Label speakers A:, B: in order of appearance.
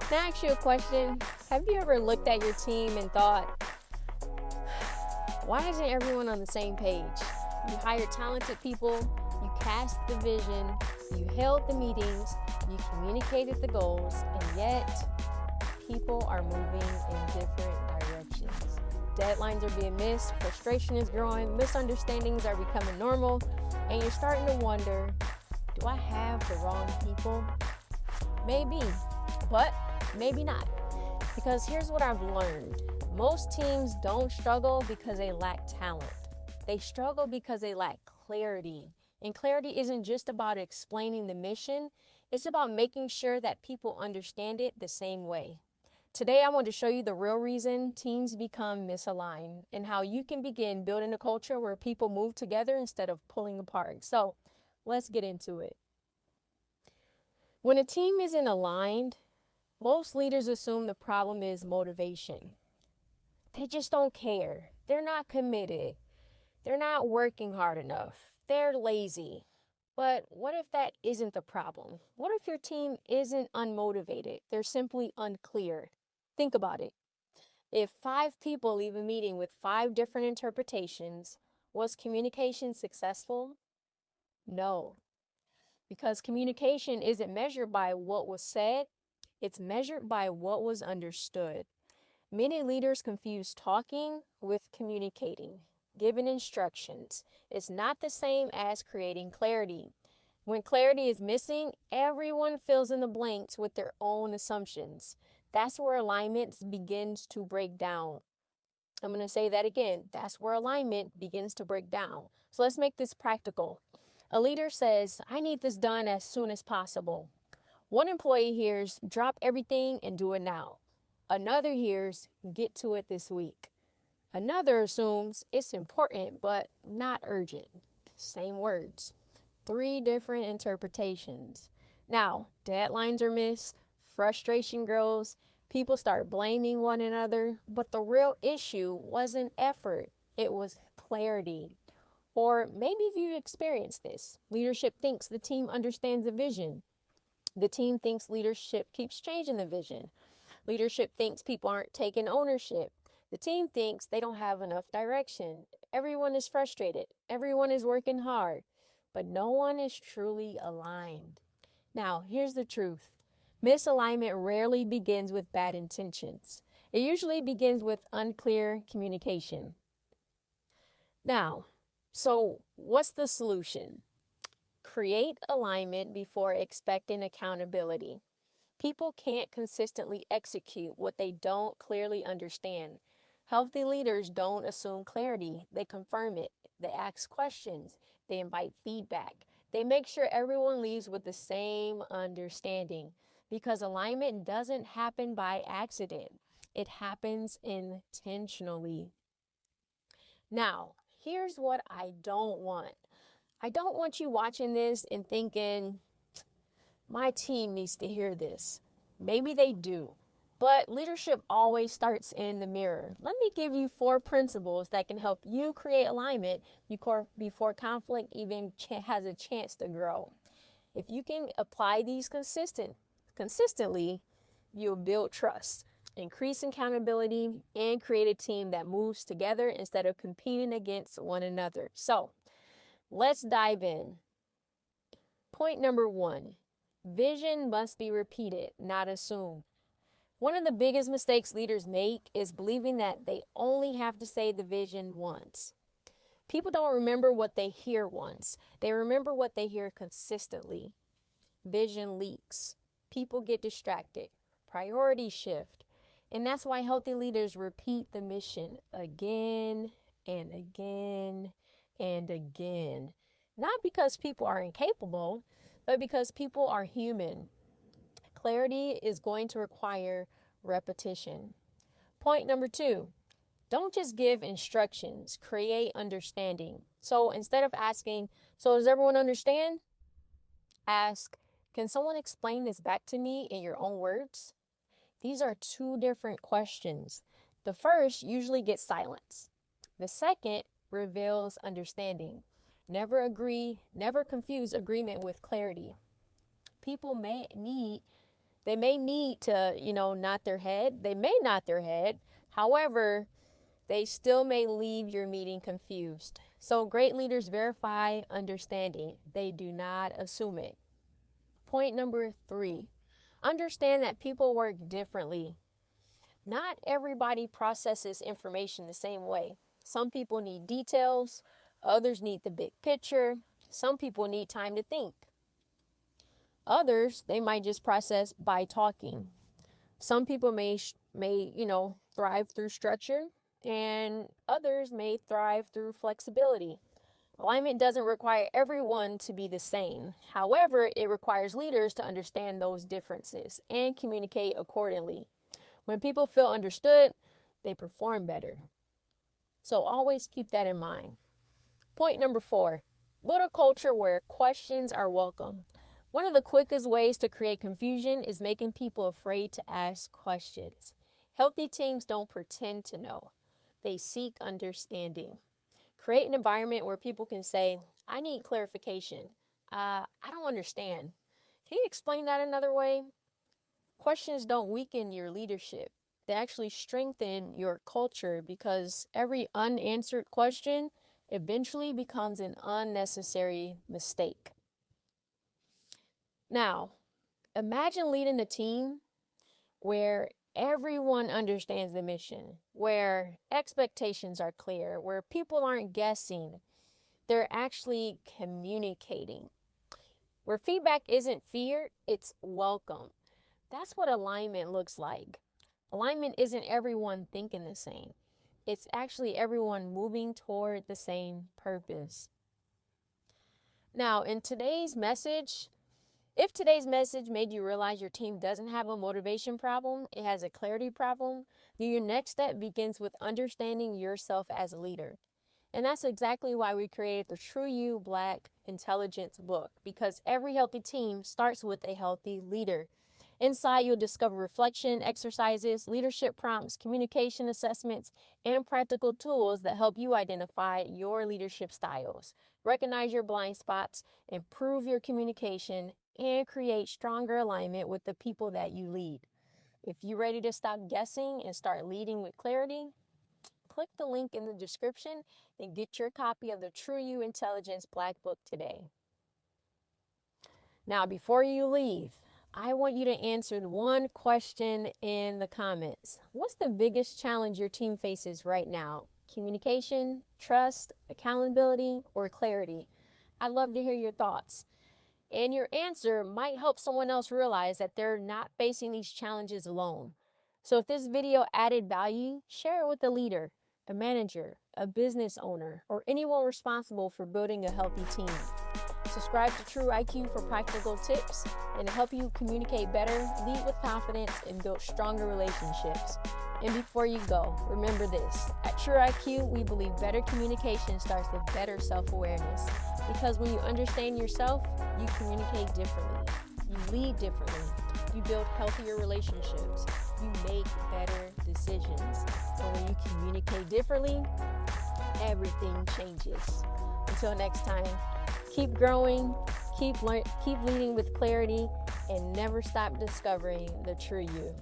A: Can I ask you a question? Have you ever looked at your team and thought, why isn't everyone on the same page? You hired talented people, you cast the vision, you held the meetings, you communicated the goals, and yet people are moving in different directions. Deadlines are being missed, frustration is growing, misunderstandings are becoming normal, and you're starting to wonder, do I have the wrong people? Maybe, but maybe not. Because here's what I've learned. Most teams don't struggle because they lack talent. They struggle because they lack clarity. And clarity isn't just about explaining the mission, it's about making sure that people understand it the same way. Today, I want to show you the real reason teams become misaligned and how you can begin building a culture where people move together instead of pulling apart. So let's get into it. When a team isn't aligned, most leaders assume the problem is motivation. They just don't care. They're not committed. They're not working hard enough. They're lazy. But what if that isn't the problem? What if your team isn't unmotivated? They're simply unclear. Think about it. If 5 people leave a meeting with 5 different interpretations, was communication successful? No, because communication isn't measured by what was said, it's measured by what was understood. Many leaders confuse talking with communicating. Giving instructions is not the same as creating clarity. When clarity is missing, everyone fills in the blanks with their own assumptions. That's where alignment begins to break down. I'm going to say that again. That's where alignment begins to break down. So let's make this practical. A leader says, I need this done as soon as possible. One employee hears, drop everything and do it now. Another hears, get to it this week. Another assumes it's important but not urgent. Same words. 3 different interpretations. Now, deadlines are missed, frustration grows, people start blaming one another, but the real issue wasn't effort, it was clarity. Or maybe if you've experienced this, leadership thinks the team understands the vision. The team thinks leadership keeps changing the vision. Leadership thinks people aren't taking ownership. The team thinks they don't have enough direction. Everyone is frustrated. Everyone is working hard, but no one is truly aligned. Now, here's the truth. Misalignment rarely begins with bad intentions. It usually begins with unclear communication. Now, so what's the solution? Create alignment before expecting accountability. People can't consistently execute what they don't clearly understand. Healthy leaders don't assume clarity. They confirm it. They ask questions. They invite feedback. They make sure everyone leaves with the same understanding, because alignment doesn't happen by accident. It happens intentionally. Now, here's what I don't want. I don't want you watching this and thinking, my team needs to hear this. Maybe they do. But leadership always starts in the mirror. Let me give you 4 principles that can help you create alignment before conflict even has a chance to grow. If you can apply these consistently, you'll build trust, increase accountability, and create a team that moves together instead of competing against one another. So let's dive in. Point number 1, vision must be repeated, not assumed. One of the biggest mistakes leaders make is believing that they only have to say the vision once. People don't remember what they hear once. They remember what they hear consistently. Vision leaks. People get distracted. Priorities shift. And that's why healthy leaders repeat the mission again and again and again. Not because people are incapable, but because people are human. Clarity is going to require repetition. Point number 2, don't just give instructions, create understanding. So instead of asking, so does everyone understand? Ask, can someone explain this back to me in your own words? These are 2 different questions. The first usually gets silence. The second reveals understanding. Never confuse agreement with clarity. People may need They may need to, nod their head. They may nod their head. However, they still may leave your meeting confused. So great leaders verify understanding. They do not assume it. Point number 3, understand that people work differently. Not everybody processes information the same way. Some people need details. Others need the big picture. Some people need time to think. Others, they might just process by talking. Some people may thrive through structure, and others may thrive through flexibility. Alignment doesn't require everyone to be the same. However, it requires leaders to understand those differences and communicate accordingly. When people feel understood, they perform better. So always keep that in mind. Point number 4, build a culture where questions are welcome. One of the quickest ways to create confusion is making people afraid to ask questions. Healthy teams don't pretend to know. They seek understanding. Create an environment where people can say, I need clarification. I don't understand. Can you explain that another way? Questions don't weaken your leadership. They actually strengthen your culture, because every unanswered question eventually becomes an unnecessary mistake. Now, imagine leading a team where everyone understands the mission, where expectations are clear, where people aren't guessing, they're actually communicating, where feedback isn't feared, it's welcome. That's what alignment looks like. Alignment isn't everyone thinking the same. It's actually everyone moving toward the same purpose. Now, if today's message made you realize your team doesn't have a motivation problem, it has a clarity problem, then your next step begins with understanding yourself as a leader. And that's exactly why we created the True You Black Intelligence book, because every healthy team starts with a healthy leader. Inside, you'll discover reflection exercises, leadership prompts, communication assessments, and practical tools that help you identify your leadership styles, recognize your blind spots, improve your communication, and create stronger alignment with the people that you lead. If you're ready to stop guessing and start leading with clarity, click the link in the description and get your copy of the True You Intelligence Black Book today. Now, before you leave, I want you to answer one question in the comments. What's the biggest challenge your team faces right now? Communication, trust, accountability, or clarity? I'd love to hear your thoughts. And your answer might help someone else realize that they're not facing these challenges alone. So if this video added value, share it with a leader, a manager, a business owner, or anyone responsible for building a healthy team. Subscribe to True IQ for practical tips and to help you communicate better, lead with confidence, and build stronger relationships. And before you go, remember this. At True IQ, we believe better communication starts with better self-awareness. Because when you understand yourself, you communicate differently, you lead differently, you build healthier relationships, you make better decisions. And when you communicate differently, everything changes. Until next time, keep growing, keep leading with clarity, and never stop discovering the true you.